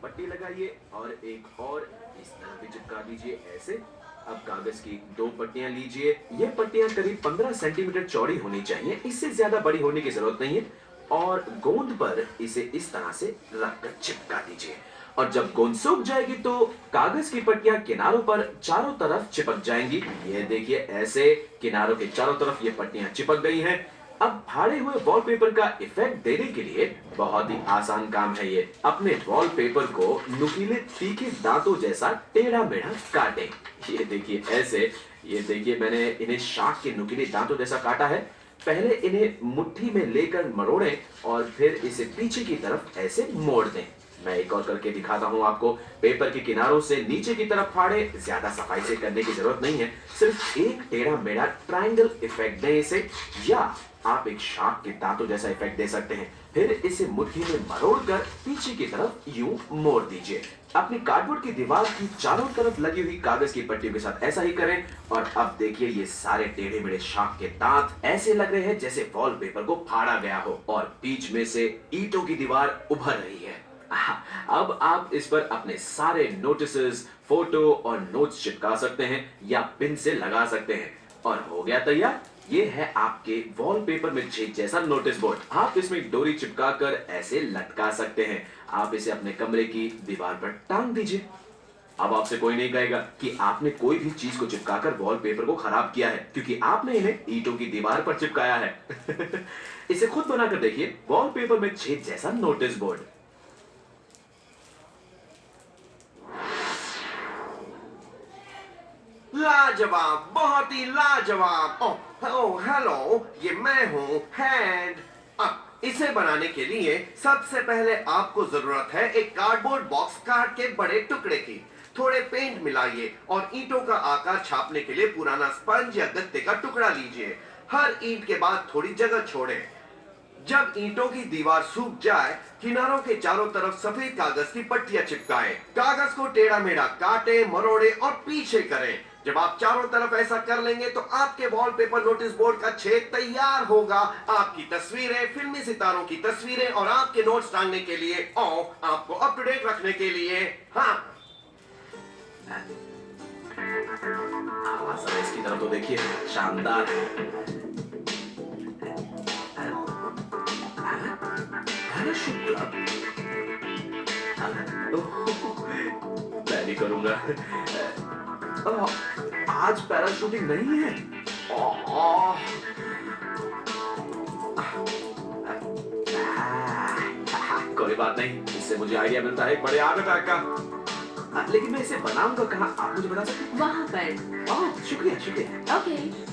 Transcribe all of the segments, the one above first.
पट्टी लगाइए और एक और इस तरह भी चिपका दीजिए ऐसे। अब कागज की दो पट्टियां लीजिए। ये पट्टियां करीब 15 सेंटीमीटर चौड़ी होनी चाहिए, इससे ज्यादा बड़ी होने की जरूरत नहीं है। और गोंद पर इसे इस तरह से रखकर चिपका दीजिए। और जब गोंद सूख जाएगी तो कागज की पट्टियां किनारों पर चारों तरफ चिपक जाएंगी। ये देखिए ऐसे किनारों के चारों तरफ ये पट्टियां चिपक गई हैं। अब फाड़े हुए वॉलपेपर का इफेक्ट देने के लिए बहुत ही आसान काम है ये। अपने वॉलपेपर को नुकीले तीखे दांतों जैसा टेढ़ा मेढ़ा काटें। ये देखिए ऐसे। ये देखिए मैंने इन्हें शार्क के नुकीले दांतों जैसा काटा है। पहले इन्हें मुट्ठी में लेकर मरोड़ें और फिर इसे पीछे की तरफ ऐसे मोड़ दें। मैं एक और करके दिखाता हूं आपको। पेपर के किनारों से नीचे की तरफ फाड़े। ज्यादा सफाई से करने की जरूरत नहीं है, सिर्फ एक टेढ़ा मेढ़ा ट्रायंगल इफेक्ट दें इसे, या आप एक शार्क के दांतों जैसा इफेक्ट दे सकते हैं। फिर इसे मुट्ठी में मरोड़कर पीछे की तरफ यूं मोड़ दीजिए। अपनी कार्डबोर्ड की दीवार की चारों तरफ लगी हुई कागज की पट्टियों के साथ ऐसा ही करें। और अब देखिए ये सारे टेढ़े मेढ़े शार्क के दांत ऐसे लग रहे हैं जैसे वॉलपेपर को फाड़ा गया हो और बीच में से ईंटों की दीवार उभर रही है। अब आप इस पर अपने सारे नोटिसेस, फोटो और नोट्स चिपका सकते हैं या पिन से लगा सकते हैं। और हो गया तैयार। ये है आपके वॉलपेपर में छेद जैसा नोटिस बोर्ड। आप इसमें डोरी चिपका कर ऐसे लटका सकते हैं। आप इसे अपने कमरे की दीवार पर टांग दीजिए। अब आपसे कोई नहीं कहेगा कि आपने कोई भी चीज को चिपकाकर वॉलपेपर को खराब किया है, क्योंकि आपने इन्हें ईंटों की दीवार पर चिपकाया है। इसे खुद बनाकर देखिए, वॉलपेपर में छेद जैसा नोटिस बोर्ड। लाजवाब, बहुत ही लाजवाब। ओह हेलो, ये मैं हूँ हैंड। अब इसे बनाने के लिए सबसे पहले आपको जरूरत है एक कार्डबोर्ड बॉक्स काट के बड़े टुकड़े की। थोड़े पेंट मिलाइए और ईंटों का आकार छापने के लिए पुराना स्पंज या गत्ते का टुकड़ा लीजिए। हर ईंट के बाद थोड़ी जगह छोड़ें। जब ईंटों की दीवार सूख जाए, किनारों के चारों तरफ सफेद कागज की पट्टियां चिपकाएं। कागज को टेढ़ा मेढ़ा काटें, मरोड़े और पीछे करें। जब आप चारों तरफ ऐसा कर लेंगे तो आपके वॉलपेपर नोटिस बोर्ड का छेद तैयार होगा। आपकी तस्वीरें, फिल्मी सितारों की तस्वीरें और आपके नोट्स टांगने के लिए और आपको अप टू डेट रखने के लिए। हाँ, आवाज इसकी तरफ तो देखिए, शानदार है। Parachute club? मैं नहीं करूंगा। आज पैराशूटिंग नहीं है। कोई बात नहीं, इससे मुझे आइडिया मिलता है एक बड़े आर्ट अटैक का। लेकिन मैं इसे बनाऊंगा कहाँ, आप मुझे बता सकते हैं? वहाँ पर। ओह शुक्रिया शुक्रिया। ओके।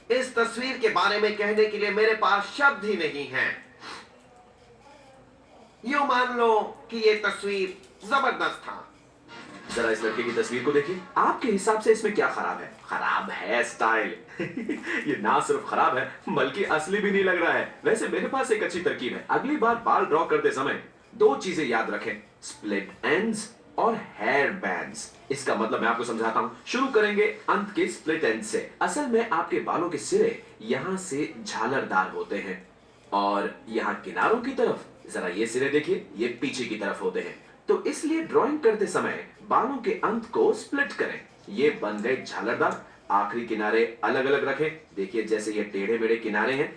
इस तस्वीर के बारे में कहने के लिए मेरे पास शब्द ही नहीं हैं। यूं मान लो कि ये तस्वीर जबरदस्त था। जरा इस लड़के की तस्वीर को देखिए। आपके हिसाब से इसमें क्या खराब है? खराब है स्टाइल। ये ना सिर्फ खराब है बल्कि असली भी नहीं लग रहा है। वैसे मेरे पास एक अच्छी तरकीब है। अगली बार बाल ड्रॉ करते समय दो चीजें याद रखें, स्प्लिट एंड्स और हेयर बैंड्स। इसका मतलब मैं आपको समझाता हूं। शुरू करेंगे अंत के स्प्लिट एंड से। असल में आपके बालों के सिरे यहां से झालरदार होते हैं और यहां किनारों की तरफ जरा ये सिरे देखिए, ये पीछे की तरफ होते हैं। तो इसलिए ड्राइंग करते समय बालों के अंत को स्प्लिट करें। ये बन गए झालरदार। आखिरी किनारे अलग अलग रखें। देखिए जैसे ये टेढ़े मेढ़े किनारे हैं,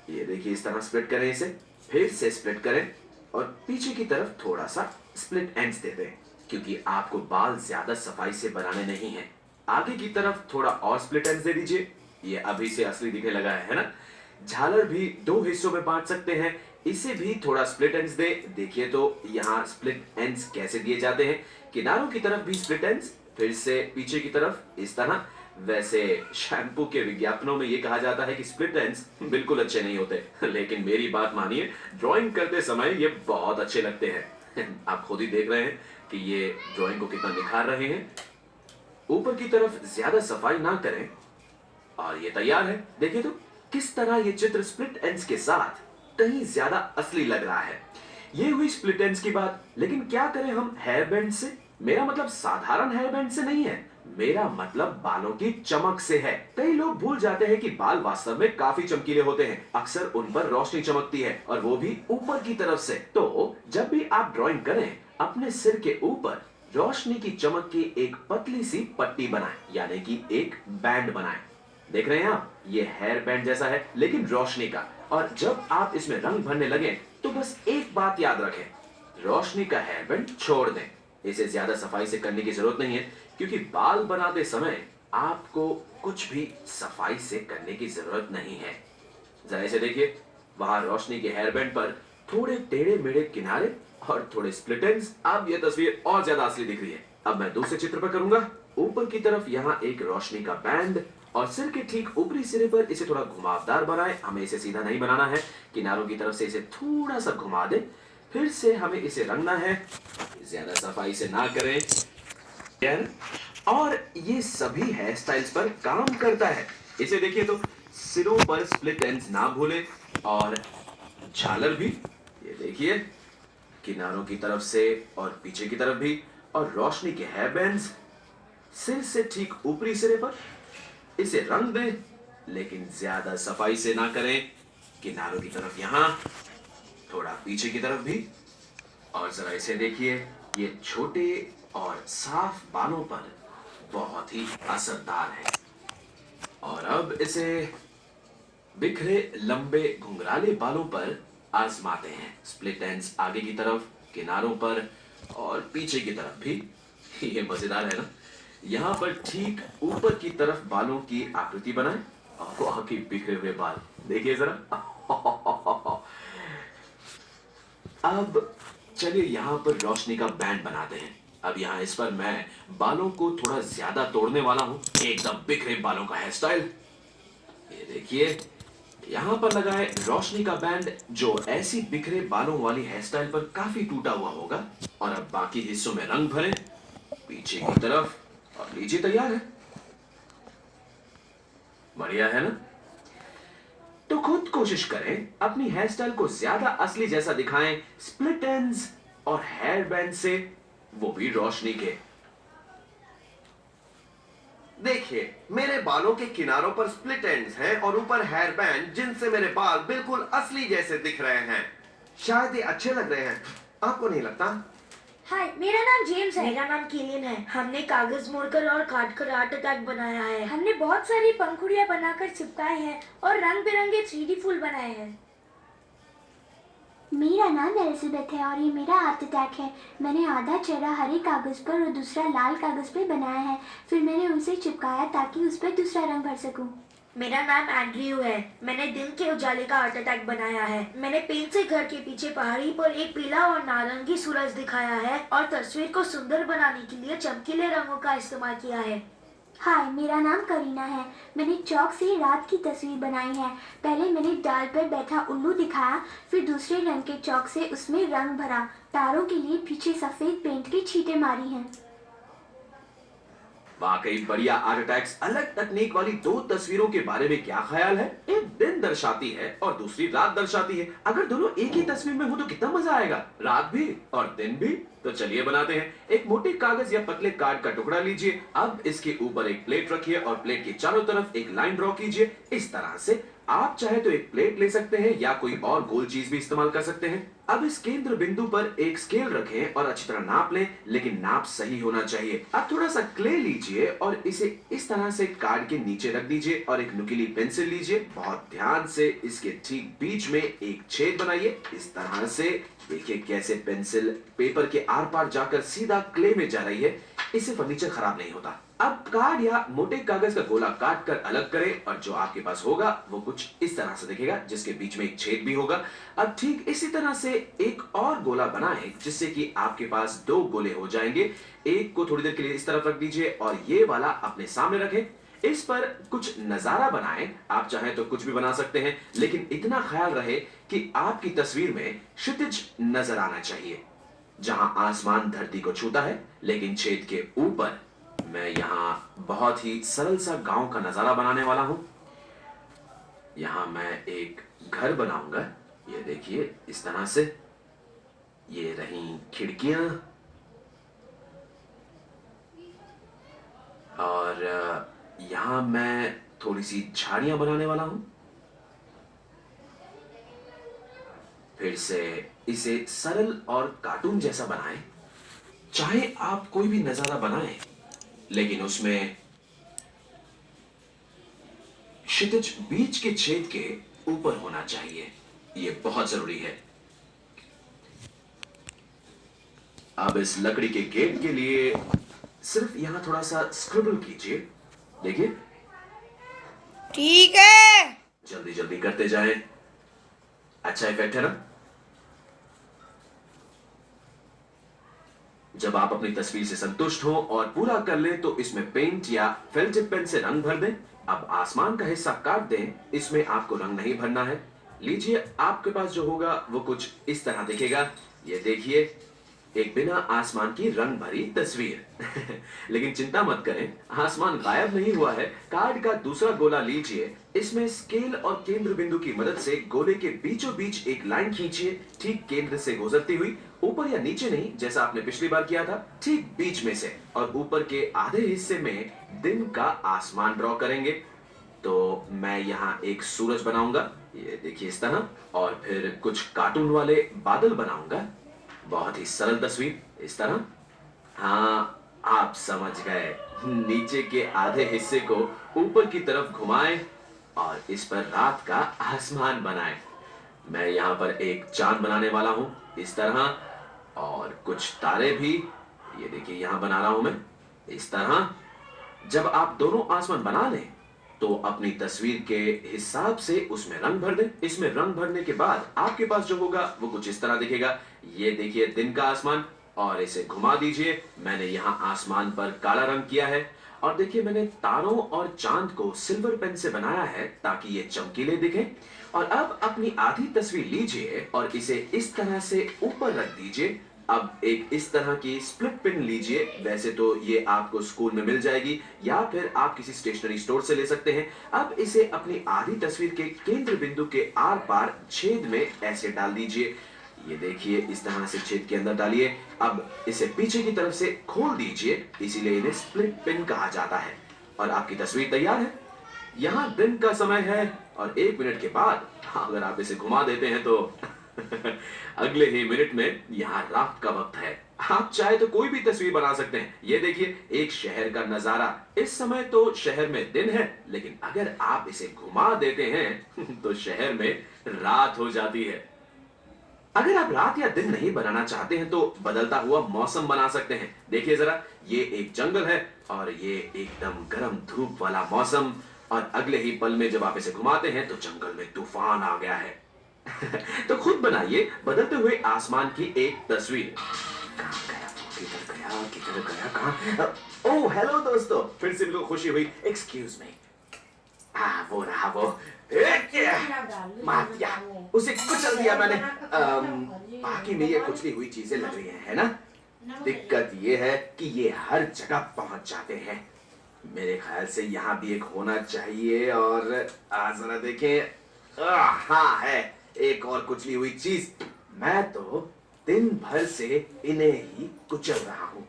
ये देखिए इस तरह स्प्लिट करें इसे, फिर से स्प्लिट करें और पीछे की तरफ थोड़ा सा स्प्लिट एंड्स दे दें, क्योंकि आपको बाल ज्यादा सफाई से बनाने नहीं है। आगे की तरफ थोड़ा और स्प्लिट एंड्स दे दीजिए। ये अभी से असली दिखने लगा है ना? झालर भी दो हिस्सों में बांट सकते हैं। इसे भी थोड़ा स्प्लिट एंड्स दे। देखिए तो यहाँ स्प्लिट एंड्स कैसे दिए जाते हैं। किनारों की तरफ भी स्प्लिट एंड्स, फिर से पीछे की तरफ इस तरह। वैसे शैम्पू के विज्ञापनों में ये कहा जाता है कि स्प्लिट एंड्स बिल्कुल अच्छे नहीं होते, लेकिन मेरी बात मानिए, ड्राइंग करते समय ये बहुत अच्छे लगते हैं। आप खुद ही देख रहे हैं कि ये ड्राइंग को कितना निखार रहे हैं। ऊपर की तरफ ज्यादा सफाई ना करें और ये तैयार है। देखिए तो किस तरह ये चित्र स्प्लिट एंड्स के साथ कहीं ज्यादा असली लग रहा है। ये हुई स्प्लिट एंड्स की बात, लेकिन क्या करें हम हेयर बैंड से? मेरा मतलब साधारण हेयर बैंड से नहीं है, मेरा मतलब बालों की चमक से है। कई लोग भूल जाते हैं कि बाल वास्तव में काफी चमकीले होते हैं। अक्सर उन पर रोशनी चमकती है और वो भी ऊपर की तरफ से। तो जब भी आप ड्राइंग करें, अपने सिर के ऊपर रोशनी की चमक की एक पतली सी पट्टी बनाएं, यानी कि एक बैंड बनाएं। देख रहे हैं आप, ये हेयर बैंड जैसा है लेकिन रोशनी का। और जब आप इसमें रंग भरने लगे तो बस एक बात याद रखें, रोशनी का हेयर बैंड छोड़ दें। इसे ज्यादा सफाई से करने की जरूरत नहीं है, क्योंकि बाल बनाते समय आपको कुछ भी सफाई से करने की जरूरत नहीं है। जरा इसे देखिए, वहां रोशनी के हेयर बैंड पर थोड़े टेढ़े मेढ़े किनारे और थोड़े स्प्लिट एंड्स। अब यह तस्वीर और ज्यादा असली दिख रही है। अब मैं दूसरे चित्र पर करूंगा। ऊपर की तरफ यहाँ एक रोशनी का बैंड और सिर के ठीक ऊपरी सिरे पर इसे थोड़ा घुमावदार बनाएं। हमें इसे सीधा नहीं बनाना है, किनारों की तरफ से इसे थोड़ा सा घुमा दें। फिर से हमें इसे रंगना है, ज्यादा सफाई से ना करें यार। और ये सभी हेयर स्टाइल्स पर काम करता है। इसे देखिए तो सिरों पर स्प्लिट एंड्स ना भूलें और झालर भी, ये देखिए किनारों की तरफ से और पीछे की तरफ भी, और रोशनी के हेयर बैंड्स सिर से ठीक ऊपरी सिरे पर। इसे रंग दें लेकिन ज्यादा सफाई से ना करें। किनारों की तरफ यहां, थोड़ा पीछे की तरफ भी। और जरा इसे देखिए, ये छोटे और साफ बालों पर बहुत ही असरदार है। और अब इसे बिखरे लंबे घुंघराले बालों पर आजमाते हैं। स्प्लिट एंड्स आगे की तरफ, किनारों पर और पीछे की तरफ भी। ये मजेदार है ना? यहाँ पर ठीक ऊपर की तरफ बालों की आकृति बनाएं और बाकी बिखरे हुए बाल देखिए जरा। अब चलिए यहाँ पर रोशनी का बैंड बनाते हैं। अब यहाँ इस पर मैं बालों को थोड़ा ज्यादा तोड़ने वाला हूँ, एकदम बिखरे बालों का हेयर स्टाइल। ये देखिए, यहाँ पर लगाए रोशनी का बैंड जो ऐसी बिखरे बालों वाली हेयर स्टाइल पर काफी टूटा हुआ होगा। और अब बाकी हिस्सों में रंग भरें, पीछे की तरफ, और लीजिए तैयार है। बढ़िया है ना? तो खुद कोशिश करें, अपनी हेयर स्टाइल को ज्यादा असली जैसा दिखाएं, स्प्लिट एंड्स और हेयर बैंड से, वो भी रोशनी के। देखिए, मेरे बालों के किनारों पर स्प्लिट एंड्स हैं और ऊपर हेयर बैंड, जिनसे मेरे बाल बिल्कुल असली जैसे दिख रहे हैं। शायद ये अच्छे लग रहे हैं, आपको नहीं लगता? हाय, मेरा नाम जेम्स है। मेरा नाम केलियन है। हमने कागज मोड़कर और काटकर आर्ट अटैक बनाया है। हमने बहुत सारी पंखुड़ियां बनाकर चिपकाए हैं और रंग बिरंगे 3D फूल बनाए हैं। मेरा नाम एलिजाबेथ है और ये मेरा आर्ट अटैक है। मैंने आधा चेहरा हरे कागज पर और दूसरा लाल कागज पे बनाया है। फिर मैंने उसे चिपकाया ताकि उस पर दूसरा रंग भर सकूं। मेरा नाम एंड्रयू है। मैंने दिन के उजाले का आर्ट अटैक बनाया है। मैंने पेन से घर के पीछे पहाड़ी पर एक पीला और नारंगी सूरज दिखाया है और तस्वीर को सुंदर बनाने के लिए चमकीले रंगों का इस्तेमाल किया है। हाय, मेरा नाम करीना है। मैंने चौक से रात की तस्वीर बनाई है। पहले मैंने डाल पर बैठा उल्लू दिखाया, फिर दूसरे रंग के चौक से उसमें रंग भरा। तारों के लिए पीछे सफेद पेंट की छींटे मारी हैं। वाकई बढ़िया आर्ट अटैक्स। अलग तकनीक वाली दो तस्वीरों के बारे में क्या ख्याल है? एक दिन दर्शाती है और दूसरी रात दर्शाती है। अगर दोनों एक ही तस्वीर में हो तो कितना मजा आएगा, रात भी और दिन भी। तो चलिए बनाते हैं। एक मोटे कागज या पतले कार्ड का टुकड़ा लीजिए। अब इसके ऊपर एक प्लेट रखिए और प्लेट के चारों तरफ एक लाइन ड्रॉ कीजिए इस तरह से। आप चाहे तो एक प्लेट ले सकते हैं या कोई और गोल चीज भी इस्तेमाल कर सकते हैं। अब इस केंद्र बिंदु पर एक स्केल रखें और अच्छी तरह नाप लें, लेकिन नाप सही होना चाहिए। अब थोड़ा सा क्ले लीजिए और इसे इस तरह से कार्ड के नीचे रख दीजिए और एक नुकीली पेंसिल लीजिए। बहुत ध्यान से इसके ठीक बीच में एक छेद बनाइए इस तरह से। देखिए कैसे पेंसिल पेपर के आर पार जाकर सीधा क्ले में जा रही है। इससे फर्नीचर खराब नहीं होता। अब कार्ड या मोटे कागज का गोला काट कर अलग करें और जो आपके पास होगा वो कुछ इस तरह से दिखेगा, जिसके बीच में एक छेद भी होगा। अब ठीक इसी तरह से एक और गोला बनाएं जिससे कि आपके पास दो गोले हो जाएंगे। एक को थोड़ी देर के लिए इस तरफ रख दीजिए और ये वाला अपने सामने रखें। इस पर कुछ नजारा बनाएं। आप चाहें तो कुछ भी बना सकते हैं, लेकिन इतना ख्याल रहे कि आपकी तस्वीर में क्षितिज नजर आना चाहिए, जहां आसमान धरती को छूता है। लेकिन छेद के ऊपर मैं यहाँ बहुत ही सरल सा गांव का नजारा बनाने वाला हूं। यहाँ मैं एक घर बनाऊंगा। ये देखिए इस तरह से। ये रही खिड़कियां और यहाँ मैं थोड़ी सी झाड़ियां बनाने वाला हूं। फिर से इसे सरल और कार्टून जैसा बनाएं। चाहे आप कोई भी नजारा बनाएं, लेकिन उसमें क्षितिज बीच के छेद के ऊपर होना चाहिए। यह बहुत जरूरी है। अब इस लकड़ी के गेट के लिए सिर्फ यहां थोड़ा सा स्क्रिबल कीजिए। देखिए ठीक है। जल्दी जल्दी करते जाएं। अच्छा इफेक्ट है ना? जब आप अपनी तस्वीर से संतुष्ट हो और पूरा कर लें तो इसमें पेंट या फेल्ट टिप पेन से रंग भर दें। अब आसमान का हिस्सा काट दें। इसमें आपको रंग नहीं भरना है। लीजिए, आपके पास जो होगा वो कुछ इस तरह दिखेगा। ये देखिए, एक बिना आसमान की रंग भरी तस्वीर। लेकिन चिंता मत करें, आसमान गायब नहीं हुआ है। कार्ड का दूसरा गोला लीजिए। इसमें स्केल और केंद्र बिंदु की मदद से गोले के बीचों बीच एक लाइन खींचिए, ठीक केंद्र से गुजरती हुई। ऊपर या नीचे नहीं, जैसा आपने पिछली बार किया था, ठीक बीच में से। और ऊपर के आधे हिस्से में दिन का आसमान ड्रॉ करेंगे। तो मैं यहाँ एक सूरज बनाऊंगा, ये देखिए इस तरह। और फिर कुछ कार्टून वाले बादल बनाऊंगा। बहुत ही सरल तस्वीर इस तरह। हाँ, आप समझ गए। नीचे के आधे हिस्से को ऊपर की तरफ घुमाएं और इस पर रात का आसमान बनाएं। मैं यहाँ पर एक चांद बनाने वाला हूँ इस तरह, और कुछ तारे भी। ये देखिए यहाँ बना रहा हूं मैं इस तरह। जब आप दोनों आसमान बना लें तो अपनी तस्वीर के हिसाब से उसमें रंग भर दें। इसमें रंग भरने के बाद आपके पास जो होगा वो कुछ इस तरह दिखेगा। ये देखिए दिन का आसमान, और इसे घुमा दीजिए। मैंने यहाँ आसमान पर काला रंग किया है। और देखिए, मैंने तारों और चांद को सिल्वर पेन से बनाया है ताकि ये चमकीले दिखें। और अब अपनी आधी तस्वीर लीजिए और इसे इस तरह से ऊपर रख दीजिए। अब एक इस तरह की स्प्लिट पिन लीजिए। वैसे तो ये आपको स्कूल में मिल जाएगी या फिर आप किसी स्टेशनरी स्टोर से ले सकते हैं। अब इसे अपनी आधी तस्वीर के केंद्र बिंदु के आर पार छेद में ऐसे डाल दीजिए। ये देखिए इस तरह से छेद के अंदर डालिए। अब इसे पीछे की तरफ से खोल दीजिए, इसीलिए इन्हें स्प्लिट पिन कहा जाता है। और आपकी तस्वीर तैयार है। यहाँ दिन का समय है और 1 मिनट के बाद अगर आप इसे घुमा देते हैं तो अगले ही मिनट में यहाँ रात का वक्त है। आप चाहे तो कोई भी तस्वीर बना सकते हैं। ये देखिए एक शहर का नजारा। इस समय तो शहर में दिन है, लेकिन अगर आप इसे घुमा देते हैं तो शहर में रात हो जाती है। अगर आप रात या दिन नहीं बनाना चाहते हैं तो बदलता हुआ मौसम बना सकते हैं। देखिए जरा, ये एक जंगल है और ये एकदम गर्म धूप वाला मौसम। और अगले ही पल में जब आप इसे घुमाते हैं तो जंगल में तूफान आ गया है। तो खुद बनाइए बदलते हुए आसमान की एक तस्वीर। कहाँ गया? किधर गया? किधर गया कहाँ? ओह हेलो दोस्तों, फिर से मुझे खुशी हुई। Excuse me. वो रहा वो। मार दिया, उसे कुचल दिया मैंने। बाकी में ये कुचली हुई चीजें लग रही हैं, है ना? दिक्कत ये है कि ये हर जगह पहुंच जाते हैं। मेरे ख्याल से यहाँ भी एक होना चाहिए। और जरा देखें, हाँ है एक और कुचली हुई चीज। मैं तो दिन भर से इन्हें ही कुचल रहा हूँ।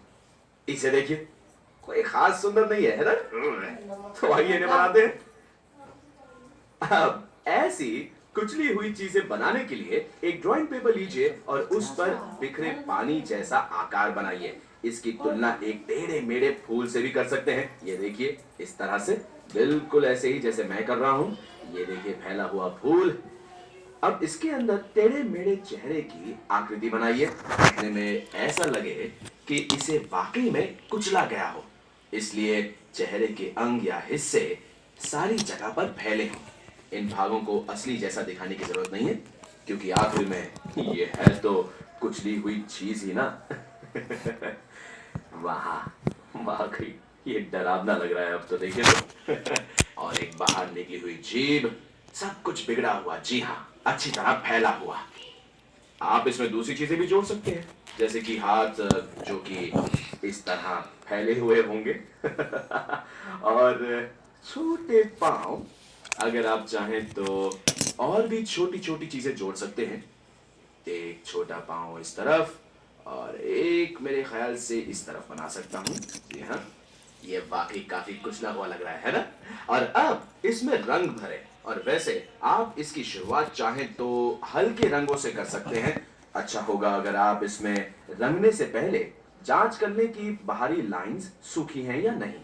इसे देखिए, कोई खास सुंदर नहीं है ना? तो आइए इन्हें बनाते हैं। अब ऐसी कुचली हुई चीजें बनाने के लिए एक ड्राइंग पेपर लीजिए और उस पर बिखरे पानी जैसा आकार बनाइए। इसकी तुलना एक टेढ़े मेढ़े फूल से भी कर सकते हैं। ये देखिए, इस तरह से, बिल्कुल ऐसे ही जैसे मैं कर रहा हूँ। ये देखिए फैला हुआ फूल। अब इसके अंदर टेढ़े मेढ़े चेहरे की आकृति बनाइए। देखने में ऐसा लगे कि इसे वाकई में कुचला गया हो, इसलिए चेहरे के अंग या हिस्से सारी जगह पर फैले हों। इन भागों को असली जैसा दिखाने की जरूरत नहीं है, क्योंकि आखिर में ये है तो कुचली हुई चीज ही ना। वाकई ये डरावना लग रहा है अब तो, देखिए तो। और एक बाहर निकली हुई जीभ, सब कुछ बिगड़ा हुआ, जी हाँ, अच्छी तरह फैला हुआ। आप इसमें दूसरी चीजें भी जोड़ सकते हैं, जैसे कि हाथ जो कि इस तरह फैले हुए होंगे। और छोटे पांव, अगर आप चाहें तो और भी छोटी छोटी चीजें जोड़ सकते हैं। एक छोटा पांव इस तरफ और एक मेरे ख्याल से इस तरफ बना सकता हूँ। जी हाँ, ये वाकई काफी कुचला हुआ लग रहा है ना? और अब इसमें रंग भरे। और वैसे आप इसकी शुरुआत चाहें तो हल्के रंगों से कर सकते हैं। अच्छा होगा अगर आप इसमें रंगने से पहले जांच कर लें कि बाहरी लाइंस सूखी हैं या नहीं।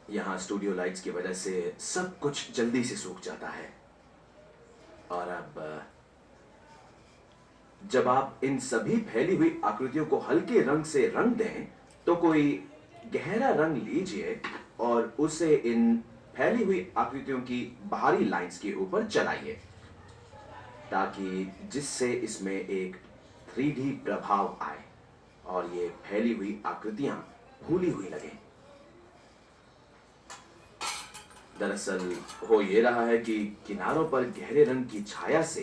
यहाँ स्टूडियो लाइट्स की वजह से सब कुछ जल्दी से सूख जाता है। और अब जब आप इन सभी फैली हुई आकृतियों को हल्के रंग से रंग दें, तो कोई गहरा रंग लीजिए और उसे इन फैली हुई आकृतियों की बाहरी लाइंस के ऊपर चलाइए, ताकि जिससे इसमें एक 3D प्रभाव आए और ये फैली हुई आकृतियां भूली हुई लगें। दरअसल हो ये रहा है कि किनारों पर गहरे रंग की छाया से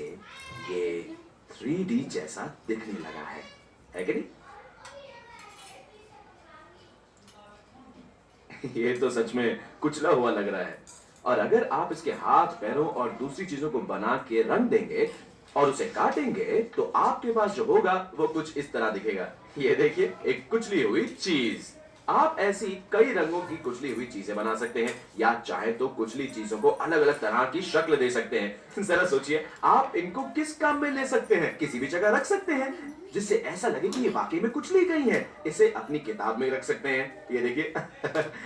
ये 3D जैसा दिखने लगा है कि नहीं? ये तो सच में कुचला हुआ लग रहा है। और अगर आप इसके हाथ, पैरों और दूसरी चीजों को बना के रंग देंगे और उसे काटेंगे, तो आपके पास जो होगा वो कुछ इस तरह दिखेगा। ये देखिए, एक कुचली हुई चीज। आप ऐसी कई रंगों की कुचली हुई चीजें बना सकते हैं, या चाहे तो कुचली चीजों को अलग अलग तरह की शक्ल दे सकते हैं। जरा सोचिए, आप इनको किस काम में ले सकते हैं? किसी भी जगह रख सकते हैं जिससे ऐसा लगे कि ये वाकई में कुचली गई है। इसे अपनी किताब में रख सकते हैं। ये देखिए,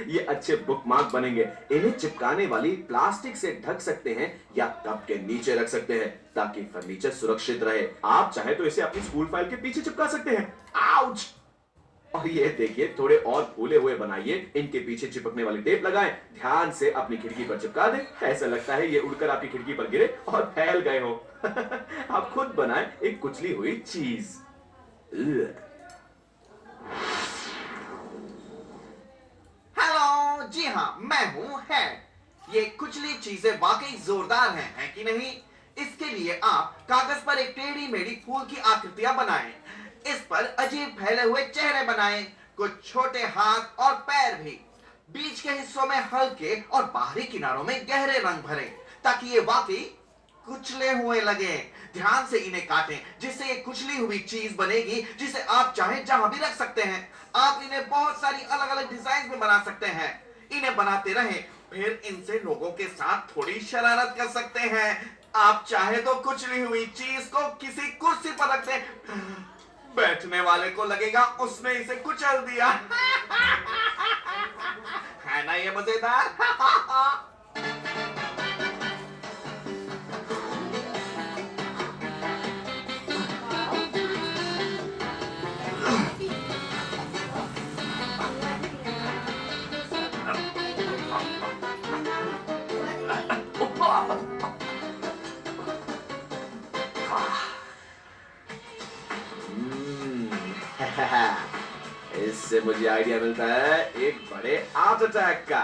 ये अच्छे बुकमार्क बनेंगे। इन्हें चिपकाने वाली प्लास्टिक से ढक सकते हैं या कप के नीचे रख सकते हैं, ताकि फर्नीचर सुरक्षित रहे। आप चाहे तो इसे अपनी स्कूल फाइल के पीछे चिपका सकते हैं। आउच! और ये देखिए, थोड़े और फूले हुए बनाइए, इनके पीछे चिपकने वाली टेप लगाएं, ध्यान से अपनी खिड़की पर चिपका दें। ऐसा लगता है ये उड़कर आपकी खिड़की पर गिरे और फैल गए हो। आप खुद बनाएं एक कुचली हुई चीज। हेलो, जी हाँ, मैं हूँ हेड। ये कुचली चीजें वाकई जोरदार हैं, है कि नहीं? इसके लिए आप कागज पर एक टेढ़ी मेढ़ी फूल की आकृतियां बनाएं। इस पर अजीब फैले हुए चेहरे बनाएं, कुछ छोटे हाथ और पैर भी। बीच के हिस्सों में हल्के और बाहरी किनारों में गहरे रंग भरें, ताकि ये वाकई कुचले हुए लगे। ध्यान से इन्हें काटें, जिससे ये कुचली हुई चीज बनेगी, जिसे आप चाहे जहां भी रख सकते हैं। आप इन्हें बहुत सारी अलग अलग डिजाइन में बना सकते हैं। इन्हें बनाते रहें, फिर इनसे लोगों के साथ थोड़ी शरारत कर सकते हैं। आप चाहे तो कुचली हुई चीज को किसी कुर्सी पर रख दें। बैठने वाले को लगेगा उसने इसे कुचल दिया। है ना ये मजेदार? इससे मुझे आइडिया मिलता है एक बड़े आर्ट अटैक का।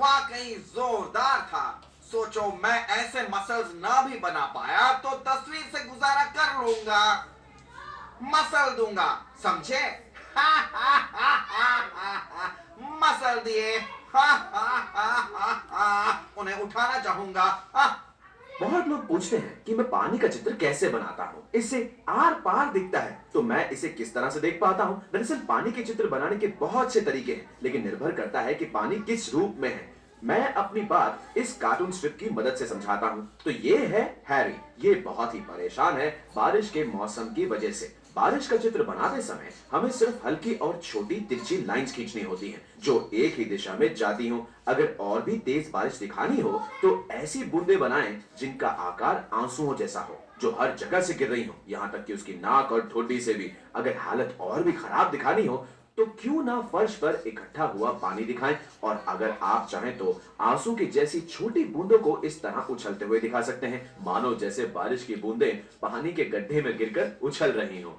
वाकई जोरदार था। सोचो मैं ऐसे मसल्स ना भी बना पाया तो तस्वीर से गुजारा कर लूंगा, मसल दूंगा, समझे? मसल दिए। उन्हें उठाना चाहूंगा। बहुत लोग पूछते हैं कि मैं पानी का चित्र कैसे बनाता हूँ, इससे आर पार दिखता है, तो मैं इसे किस तरह से देख पाता हूँ। दरअसल पानी के चित्र बनाने के बहुत से तरीके हैं, लेकिन निर्भर करता है कि पानी किस रूप में है। मैं अपनी बात इस कार्टून स्ट्रिप की मदद से समझाता हूँ। तो ये है हैरी। ये बहुत ही परेशान है बारिश के मौसम की वजह से। बारिश का चित्र बनाते समय हमें सिर्फ हल्की और छोटी तिरछी लाइंस खींचनी होती हैं, जो एक ही दिशा में जाती हों। अगर और भी तेज बारिश दिखानी हो तो ऐसी बूंदें बनाएं जिनका आकार आंसुओं जैसा हो, जो हर जगह से गिर रही हो, यहाँ तक कि उसकी नाक और ठोडी से भी। अगर हालत और भी खराब दिखानी हो तो क्यों ना फर्श पर इकट्ठा हुआ पानी दिखाएं, और अगर आप चाहें तो आंसू की जैसी छोटी बूंदों को इस तरह उछलते हुए दिखा सकते हैं, मानो जैसे बारिश की बूंदें पानी के गड्ढे में गिरकर उछल रही हो।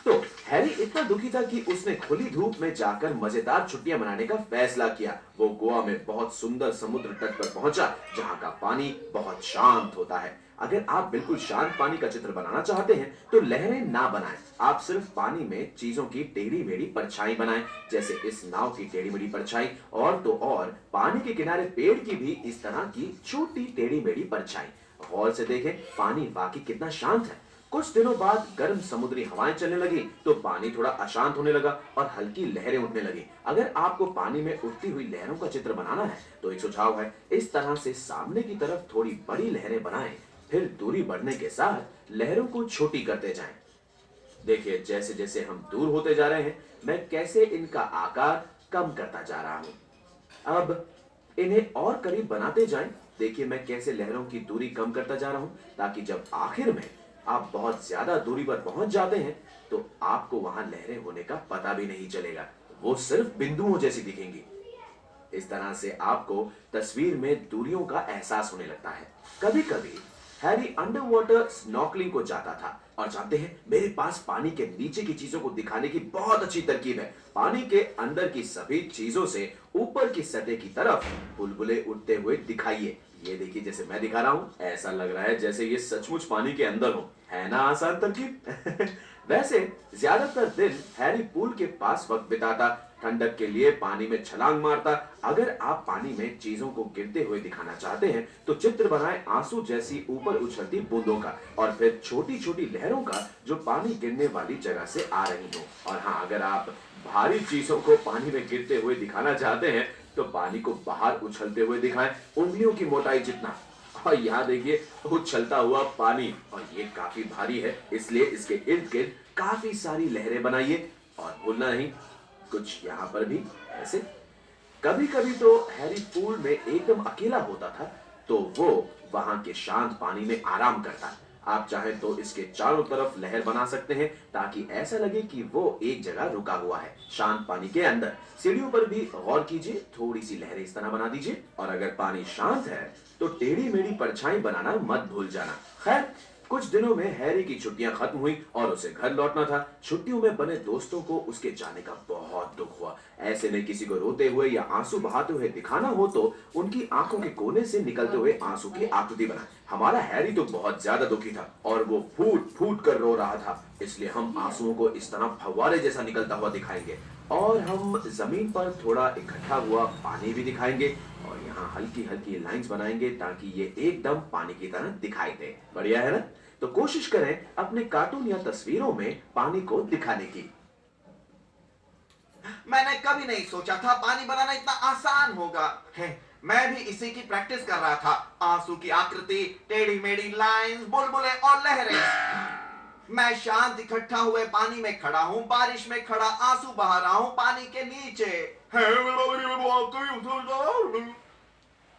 तो हैरी इतना दुखी था कि उसने खुली धूप में जाकर मजेदार छुट्टियां मनाने का फैसला किया। वो गोवा में बहुत सुंदर समुद्र तट पर पहुंचा, जहां का पानी बहुत शांत होता है। अगर आप बिल्कुल शांत पानी का चित्र बनाना चाहते हैं तो लहरें ना बनाएं, आप सिर्फ पानी में चीजों की टेढ़ी मेढ़ी परछाई बनाएं, जैसे इस नाव की टेढ़ी मेढ़ी परछाई। और तो और पानी के किनारे पेड़ की भी इस तरह की छोटी टेढ़ी मेढ़ी परछाई। गौर से देखें, पानी वाकई कितना शांत है। कुछ दिनों बाद गर्म समुद्री हवाएं चलने लगी तो पानी थोड़ा अशांत होने लगा और हल्की लहरें उठने लगी। अगर आपको पानी में उठती हुई लहरों का चित्र बनाना है तो एक सुझाव है, इस तरह से सामने की तरफ थोड़ी बड़ी लहरें बनाएं, फिर दूरी बढ़ने के साथ लहरों को छोटी करते जाएं। देखिए जैसे जैसे हम दूर होते जा रहे हैं मैं कैसे इनका आकार कम करता जा रहा हूं। अब इन्हें और करीब बनाते जाएं। देखिए मैं कैसे लहरों की दूरी कम करता जा रहा हूं ताकि जब आखिर में आप बहुत ज्यादा दूरी पर पहुंच जाते हैं तो आपको वहां लहरें होने का पता भी नहीं चलेगा, वो सिर्फ बिंदुओं जैसी दिखेंगी। इस तरह से आपको तस्वीर में दूरियों का एहसास होने लगता है। कभी कभी हैरी अंडर वाटर स्नॉर्कलिंग को जाता था और जानते हैं मेरे पास पानी के नीचे की चीजों को दिखाने की बहुत अच्छी तरकीब है। पानी के अंदर की सभी चीजों से ऊपर की सतह की तरफ बुलबुले उठते हुए दिखाइए। ये देखिए जैसे मैं दिखा रहा हूं, ऐसा लग रहा है जैसे ये सचमुच पानी के अंदर हो। है ना आसान तरकीब? वैसे ज्यादातर दिन हैरी पूल के पास वक्त बिताता, ठंडक के लिए पानी में छलांग मारता। अगर आप पानी में चीजों को गिरते हुए दिखाना चाहते हैं तो चित्र बनाएं आंसू जैसी ऊपर उछलती बूंदों का और फिर छोटी छोटी लहरों का जो पानी गिरने वाली जगह से आ रही हो। और हाँ, अगर आप भारी चीजों को पानी में गिरते हुए दिखाना चाहते हैं तो पानी को बाहर उछलते हुए दिखाएं, उंगलियों की मोटाई जितना। और यहाँ देखिए उछलता हुआ पानी, और ये काफी भारी है इसलिए इसके इर्द गिर्द काफी सारी लहरें बनाइए। और भूलना नहीं कुछ यहाँ पर भी ऐसे। कभी कभी तो हैरी पूल में एकदम अकेला होता था तो वो वहां के शांत पानी में आराम करता। आप चाहें तो इसके चारों तरफ लहर बना सकते हैं ताकि ऐसा लगे कि वो एक जगह रुका हुआ है शांत पानी के अंदर। सीढ़ियों पर भी गौर कीजिए, थोड़ी सी लहरें इस तरह बना दीजिए। और अगर पानी शांत है तो टेढ़ी मेढ़ी परछाई बनाना मत भूल जाना। खैर कुछ दिनों में हैरी की छुट्टियां खत्म हुई और उसे घर लौटना था। छुट्टियों में बने दोस्तों को उसके जाने का बहुत दुख हुआ। ऐसे में किसी को रोते हुए या आंसू बहाते हुए दिखाना हो तो उनकी आंखों के कोने से निकलते हुए आंसू की आकृति बनाए। हमारा हैरी तो बहुत ज्यादा दुखी था और वो फूट फूट कर रो रहा था, इसलिए हम आंसुओं को इस तरह फव्वारे जैसा निकलता हुआ दिखाएंगे। और हम जमीन पर थोड़ा इकट्ठा हुआ पानी भी दिखाएंगे और यहाँ हल्की हल्की लाइंस बनाएंगे ताकि ये एकदम पानी की तरह दिखाई दे। बढ़िया है ना? तो कोशिश करें अपने कार्टून या तस्वीरों में पानी को दिखाने की। मैंने कभी नहीं सोचा था पानी बनाना इतना आसान होगा है। मैं भी इसी की प्रैक्टिस कर रहा था। आंसू की आकृति, टेढ़ी मेढ़ी लाइंस, बुलबुले और लहरें। मैं शांत इकट्ठा हुए पानी में खड़ा हूँ, बारिश में खड़ा आंसू बहा रहा हूँ पानी के नीचे।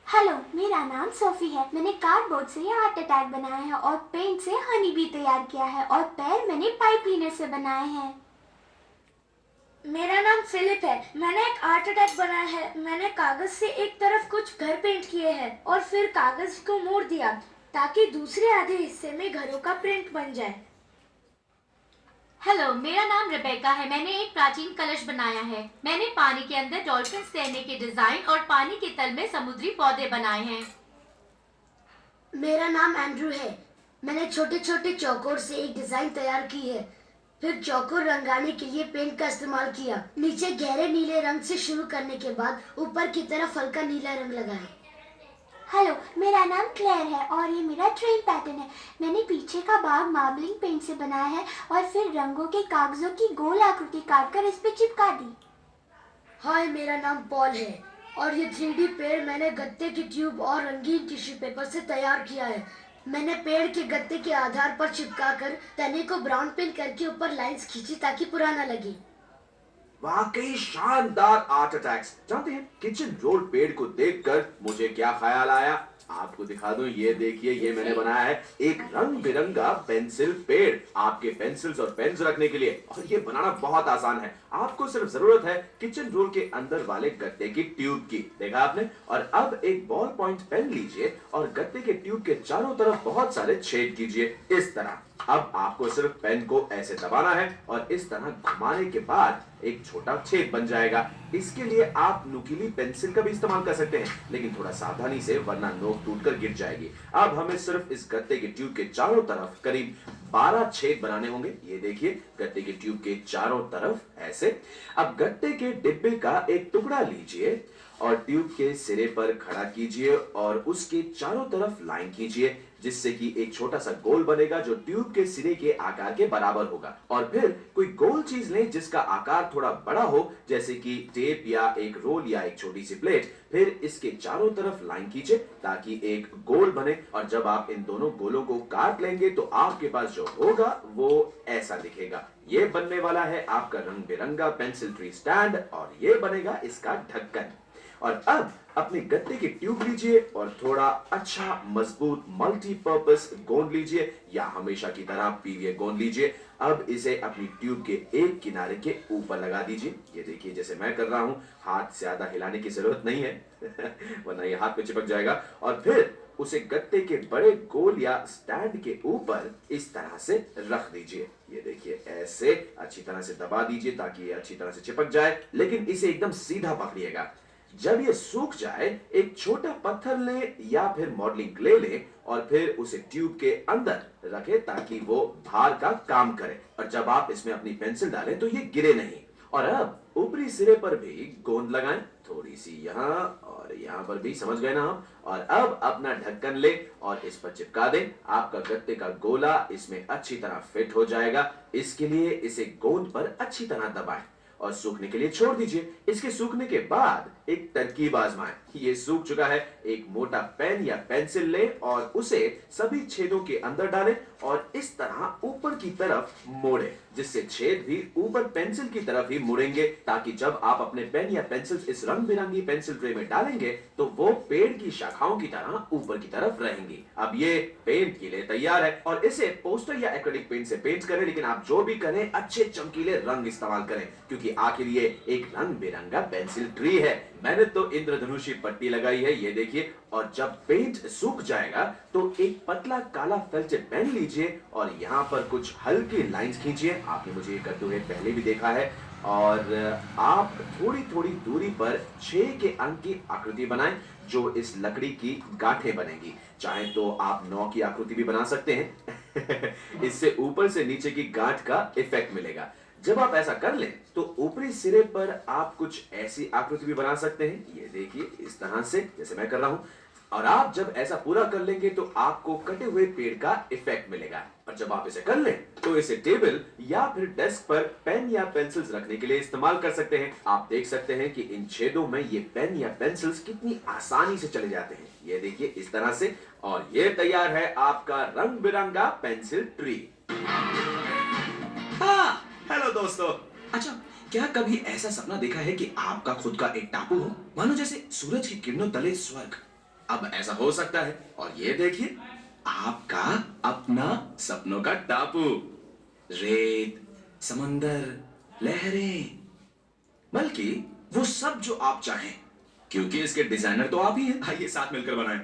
हेलो, मेरा नाम सोफी है। मैंने कार्डबोर्ड से हार्ट अटैक बनाया है और पेंट से हनी भी तैयार किया है और पैर मैंने पाइप क्लीनर से बनाए हैं। मेरा नाम फिलिप है। मैंने एक आर्ट अटैक बनाया है। मैंने कागज से एक तरफ कुछ घर पेंट किए हैं और फिर कागज को मोड़ दिया ताकि दूसरे आधे हिस्से में घरों का प्रिंट बन जाए। हेलो, मेरा नाम रेबेका है। मैंने एक प्राचीन कलश बनाया है। मैंने पानी के अंदर डॉल्फिन तैरने के डिजाइन और पानी के तल में समुद्री पौधे बनाए हैं। मेरा नाम एंड्रू है। मैंने छोटे छोटे चौकोर से एक डिजाइन तैयार की है, फिर चौकोर रंगाने के लिए पेंट का इस्तेमाल किया। नीचे गहरे नीले रंग से शुरू करने के बाद ऊपर की तरफ हल्का नीला रंग लगाए। हेलो, मेरा नाम क्लेयर है और ये मेरा ट्रेन पैटर्न है। मैंने पीछे का भाग मार्बलिंग पेंट से बनाया है और फिर रंगों के कागजों की गोल आकृति काटकर इस पे चिपका दी। हाय, मेरा नाम पॉल है और ये 3D पेड़ मैंने गत्ते की ट्यूब और रंगीन टिश्यू पेपर से तैयार किया है। मैंने पेड़ के गत्ते के आधार पर चिपकाकर तने को ब्राउन पेंट करके ऊपर लाइंस खींची ताकि पुराना लगे। वाकई शानदार आर्ट अटैक्स। जानते हैं किचन रोल पेड़ को देखकर मुझे क्या ख्याल आया? आपको दिखा दूं, ये देखिए, ये मैंने बनाया है एक रंग बिरंगा पेंसिल पेड़ आपके पेंसिल्स और पेन्स रखने के लिए। और ये बनाना बहुत आसान है। आपको सिर्फ जरूरत है किचन रोल के अंदर वाले गत्ते की ट्यूब की। देखा आपने? और अब एक बॉल पॉइंट पेन लीजिए और गत्ते के ट्यूब के चारों तरफ बहुत सारे छेद कीजिए इस तरह। अब आपको सिर्फ पेन को ऐसे दबाना है और इस तरह घुमाने के बाद एक छोटा छेद बन जाएगा। इसके लिए आप नुकीली पेंसिल का भी इस्तेमाल कर सकते हैं, लेकिन थोड़ा सावधानी से वरना नोक टूटकर गिर जाएगी। अब हमें सिर्फ इस गत्ते के ट्यूब के चारों तरफ करीब 12 छेद बनाने होंगे। ये देखिए, गत्ते के ट्यूब के चारों तरफ ऐसे। अब गत्ते के डिब्बे का एक टुकड़ा लीजिए और ट्यूब के सिरे पर खड़ा कीजिए और उसके चारों तरफ लाइन खींचिए, जिससे कि एक छोटा सा गोल बनेगा जो ट्यूब के सिरे के आकार के बराबर होगा। और फिर कोई गोल चीज लें जिसका आकार थोड़ा बड़ा हो, जैसे कि टेप या एक रोल या एक छोटी सी प्लेट। फिर इसके चारों तरफ लाइन खींचे ताकि एक गोल बने, और जब आप इन दोनों गोलों को काट लेंगे तो आपके पास जो होगा वो ऐसा दिखेगा। ये बनने वाला है आपका रंग बिरंगा पेंसिल ट्री स्टैंड, और ये बनेगा इसका ढक्कन। और अब अपने गत्ते की ट्यूब लीजिए और थोड़ा अच्छा मजबूत मल्टीपर्पस गोंद लीजिए, या हमेशा की तरह पीवीए गोंद लीजिए। अब इसे अपनी ट्यूब के एक किनारे के ऊपर लगा दीजिए। ये देखिए जैसे मैं कर रहा हूं, हाथ ज्यादा हिलाने की जरूरत नहीं है वरना ये हाथ पे चिपक जाएगा। और फिर उसे गत्ते के बड़े गोल या स्टैंड के ऊपर इस तरह से रख दीजिए। ये देखिए ऐसे अच्छी तरह से दबा दीजिए ताकि ये अच्छी तरह से चिपक जाए, लेकिन इसे एकदम सीधा पकड़िएगा। जब ये सूख जाए, एक छोटा पत्थर लें या फिर मॉडलिंग क्ले लें और फिर उसे ट्यूब के अंदर रखें ताकि वो भार का काम करे, और जब आप इसमें अपनी पेंसिल डालें तो ये गिरे नहीं। और अब ऊपरी सिरे पर भी गोंद लगाएं, थोड़ी सी यहाँ और यहाँ पर भी, समझ गए ना आप। और अब अपना ढक्कन ले और इस पर चिपका दें। आपका गत्ते का गोला इसमें अच्छी तरह फिट हो जाएगा। इसके लिए इसे गोंद पर अच्छी तरह दबाएं और सूखने के लिए छोड़ दीजिए। इसके सूखने के बाद एक तरकीब आजमाएं। ये सूख चुका है, एक मोटा पेन या पेंसिल लें और उसे सभी छेदों के अंदर डालें और इस तरह ऊपर की तरफ मोड़ें, जिससे छेद भी ऊपर पेंसिल की तरफ ही मुड़ेंगे, ताकि जब आप अपने पेन या पेंसिल इस रंग बिरंगी पेंसिल ट्रे में डालेंगे तो वो पेड़ की शाखाओं की तरह ऊपर की तरफ रहेंगी। अब ये पेंट के लिए तैयार है, और इसे पोस्टर या एक्रिलिक पेंट से पेंट करें, लेकिन आप जो भी करें अच्छे चमकीले रंग इस्तेमाल करें, क्योंकि आखिर ये एक रंग बिरंगा पेंसिल ट्री है। मैंने तो इंद्रधनुषी पट्टी लगाई है, ये देखिए। और जब पेंट सूख जाएगा तो एक पतला काला फेल्ट पेन लीजिए और यहाँ पर कुछ हल्की लाइंस खींचिए। आपने मुझे ये करते हुए पहले भी देखा है। और आप थोड़ी थोड़ी दूरी पर 6 के अंक की आकृति बनाएं, जो इस लकड़ी की गांठें बनेगी। चाहे तो आप 9 की आकृति भी बना सकते हैं इससे ऊपर से नीचे की गांठ का इफेक्ट मिलेगा। जब आप ऐसा कर लें तो ऊपरी सिरे पर आप कुछ ऐसी आकृति भी बना सकते हैं, ये देखिए इस तरह से, जैसे मैं कर रहा हूं। और आप जब ऐसा पूरा कर लेंगे तो आपको कटे हुए पेड़ का इफेक्ट मिलेगा। और जब आप इसे कर लें तो इसे टेबल या फिर डेस्क पर पेन या पेंसिल्स रखने के लिए इस्तेमाल कर सकते हैं। आप देख सकते हैं कि इन छेदों में ये पेन या पेंसिल्स कितनी आसानी से चले जाते हैं, ये देखिए इस तरह से। और ये तैयार है आपका रंग बिरंगा पेंसिल ट्री। हेलो दोस्तों। अच्छा, क्या कभी ऐसा सपना देखा है कि आपका खुद का एक टापू हो, मानो जैसे सूरज की किरणों तले स्वर्ग? अब ऐसा हो सकता है, और ये देखिए आपका अपना सपनों का टापू। रेत, समंदर, लहरें, बल्कि वो सब जो आप चाहें, क्योंकि इसके डिजाइनर तो आप ही हैं। आइए साथ मिलकर बनाएं।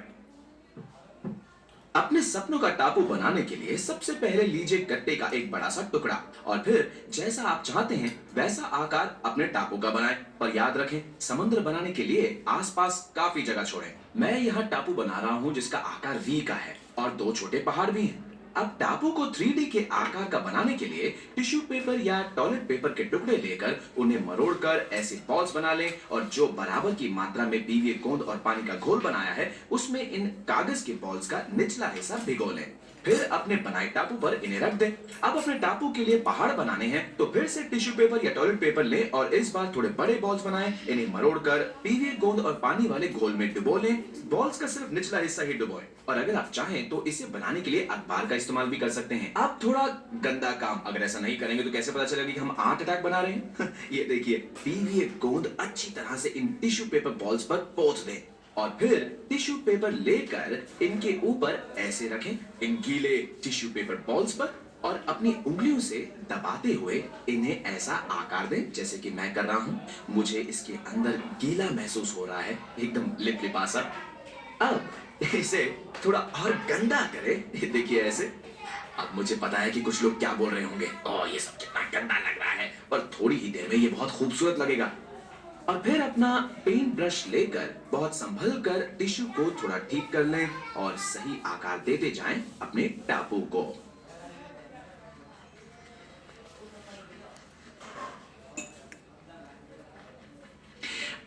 अपने सपनों का टापू बनाने के लिए सबसे पहले लीजिए गत्ते का एक बड़ा सा टुकड़ा, और फिर जैसा आप चाहते हैं वैसा आकार अपने टापू का बनाएं। पर याद रखें, समुद्र बनाने के लिए आसपास काफी जगह छोड़ें। मैं यहाँ टापू बना रहा हूँ जिसका आकार वी का है, और 2 छोटे पहाड़ भी हैं। अब टापू को 3D के आकार का बनाने के लिए टिश्यू पेपर या टॉयलेट पेपर के टुकड़े लेकर उन्हें मरोड़कर ऐसे बॉल्स बना लें, और जो बराबर की मात्रा में पीवीए गोंद और पानी का घोल बनाया है उसमें इन कागज के बॉल्स का निचला हिस्सा भिगो लें। फिर अपने बनाए टापू पर इन्हें रख दें। अब अपने टापू के लिए पहाड़ बनाने हैं तो फिर से टिश्यू पेपर या टॉयलेट पेपर लें और इस बार थोड़े बड़े बॉल्स बनाएं। इन्हें मरोड़कर पीवीए गोंद और पानी वाले घोल में डुबो लें। बॉल्स का सिर्फ निचला हिस्सा ही डुबोएं, और अगर आप चाहें तो इसे बनाने के लिए अखबार का इस्तेमाल भी कर सकते हैं। अब थोड़ा गंदा काम, अगर ऐसा नहीं करेंगे तो कैसे पता चलेगा कि हम आर्ट अटैक बना रहे हैं ये देखिए, पीवीए गोंद अच्छी तरह से इन टिश्यू पेपर बॉल्स पर पोंछ दें, और फिर टिश्यू पेपर लेकर इनके ऊपर ऐसे रखें, इन गीले टिश्यू पेपर बॉल्स पर, और अपनी उंगलियों से दबाते हुए इन्हें ऐसा आकार दें जैसे कि मैं कर रहा हूं। मुझे इसके अंदर गीला महसूस हो रहा है, एकदम लिपलिपा सा। अब इसे थोड़ा और गंदा करें, ये देखिए ऐसे। अब मुझे पता है कि कुछ लोग क्या बोल रहे होंगे, ओह ये सब कितना गंदा लग रहा है, पर थोड़ी ही देर में ये बहुत खूबसूरत लगेगा। और फिर अपना पेंट ब्रश लेकर बहुत संभल कर टिश्यू को थोड़ा ठीक कर लें और सही आकार देते जाएं अपने टापू को।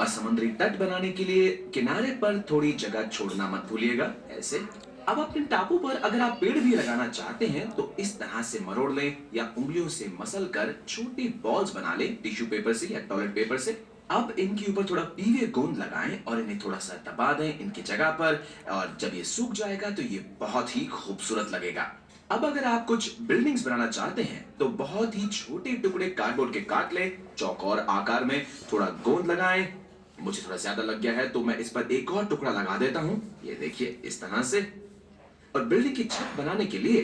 और समुद्री तट बनाने के लिए किनारे पर थोड़ी जगह छोड़ना मत भूलिएगा, ऐसे। अब अपने टापू पर अगर आप पेड़ भी लगाना चाहते हैं तो इस तरह से मरोड़ लें या उंगलियों से मसल कर छोटी बॉल्स बना लें टिश्यू पेपर से या टॉयलेट पेपर से। अब इनके ऊपर थोड़ा पीले गोंद लगाएं और इन्हें थोड़ा सा दबा दें इनकी जगह पर, और जब ये सूख जाएगा तो ये बहुत ही खूबसूरत लगेगा। अब अगर आप कुछ बिल्डिंग्स बनाना चाहते हैं तो बहुत ही छोटे टुकड़े कार्डबोर्ड के काट लें, चौकोर आकार में थोड़ा गोंद लगाएं। मुझे थोड़ा ज्यादा लग गया है तो मैं इस पर एक और टुकड़ा लगा देता हूं, ये देखिए इस तरह से। और बिल्डिंग की छत बनाने के लिए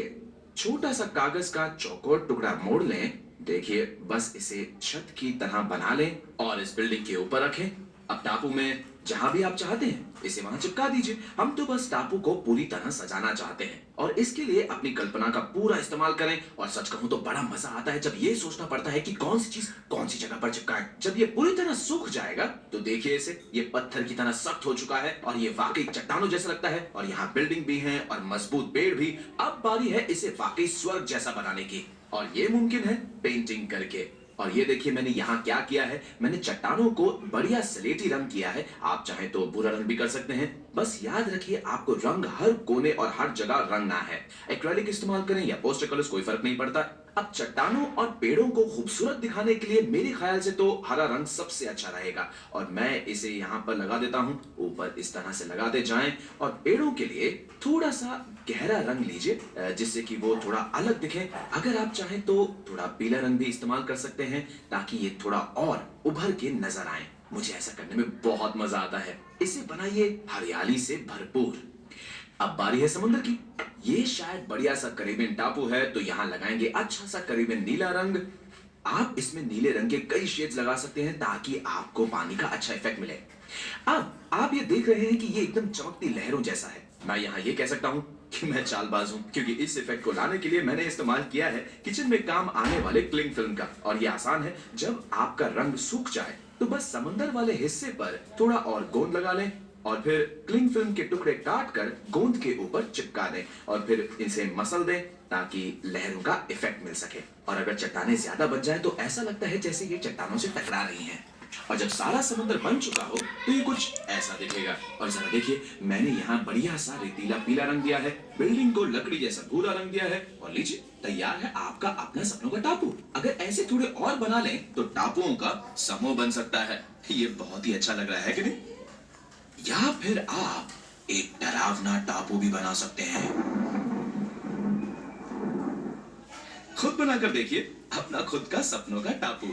छोटा सा कागज का चौकोर टुकड़ा मोड़ लें, देखिए बस इसे छत की तरह बना लें और इस बिल्डिंग के ऊपर रखें। अब टापू में जहां भी आप चाहते हैं इसे वहां चिपका दीजिए। हम तो बस टापू को पूरी तरह सजाना चाहते हैं और इसके लिए अपनी कल्पना का पूरा इस्तेमाल करें। और सच कहूं तो बड़ा मजा आता है जब ये सोचना पड़ता है कि कौन सी चीज कौन सी जगह पर चिपकाएं। जब ये पूरी तरह सूख जाएगा तो देखिए इसे, ये पत्थर की तरह सख्त हो चुका है और ये वाकई चट्टानों जैसा लगता है। और यहाँ बिल्डिंग भी है और मजबूत पेड़ भी। अब बारी है इसे वाकई स्वर्ग जैसा बनाने की, और ये मुमकिन है पेंटिंग करके। और ये देखिए मैंने यहाँ क्या किया है, मैंने चट्टानों को बढ़िया स्लेटी रंग किया है। आप चाहें तो भूरा रंग भी कर सकते हैं, बस याद रखिए आपको रंग हर कोने और हर जगह रंगना है। एक्रेलिक इस्तेमाल करें या पोस्टर कलर्स, कोई फर्क नहीं पड़ता। अब चट्टानों और पेड़ों को खूबसूरत दिखाने के लिए मेरे ख्याल से तो हरा रंग सबसे अच्छा रहेगा, और मैं इसे यहाँ पर लगा देता हूँ। ऊपर इस तरह से लगाते जाएं और पेड़ों के लिए थोड़ा सा गहरा रंग लीजिए जिससे कि वो थोड़ा अलग दिखे। अगर आप चाहें तो थोड़ा पीला रंग भी इस्तेमाल कर सकते हैं ताकि ये थोड़ा और उभर के नजर आए। मुझे ऐसा करने में बहुत मजा आता है। इसे बनाइए हरियाली से भरपूर। अब बारी है समुद्र की। ये शायद बढ़िया सा करीबियन टापू है तो यहाँ लगाएंगे अच्छा सा करीबियन नीला रंग। आप इसमें नीले रंग के कई शेड्स लगा सकते हैं ताकि आपको पानी का अच्छा इफेक्ट मिले। अब आप ये देख रहे हैं कि ये एकदम चमकती लहरों जैसा है। मैं यहाँ ये कह सकता हूँ कि मैं चालबाज हूँ, क्योंकि इस इफेक्ट को लाने के लिए मैंने इस्तेमाल किया है किचन में काम आने वाले क्लिंग फिल्म का। और ये आसान है, जब आपका रंग सूख जाए तो बस समंदर वाले हिस्से पर थोड़ा और गोंद लगा लें और फिर क्लिंग फिल्म के टुकड़े काट कर गोंद के ऊपर चिपका दें और फिर इसे मसल दें ताकि लहरों का इफेक्ट मिल सके। और अगर चट्टानें ज्यादा बन जाए तो ऐसा लगता है जैसे ये चट्टानों से टकरा रही हैं। और जब सारा समुद्र बन चुका हो तो ये कुछ ऐसा दिखेगा। और जरा देखिए मैंने यहाँ बढ़िया सा रेतीला पीला रंग दिया है, बिल्डिंग को लकड़ी जैसा भूरा रंग दिया है, और लीजिए तैयार है आपका अपना सपनों का टापू। अगर ऐसे थोड़े और बना लें तो टापुओं का समूह बन सकता है। ये बहुत ही अच्छा लग रहा है कि नहीं? या फिर आप एक डरावना टापू भी बना सकते हैं। खुद बनाकर देखिए अपना खुद का सपनों का टापू।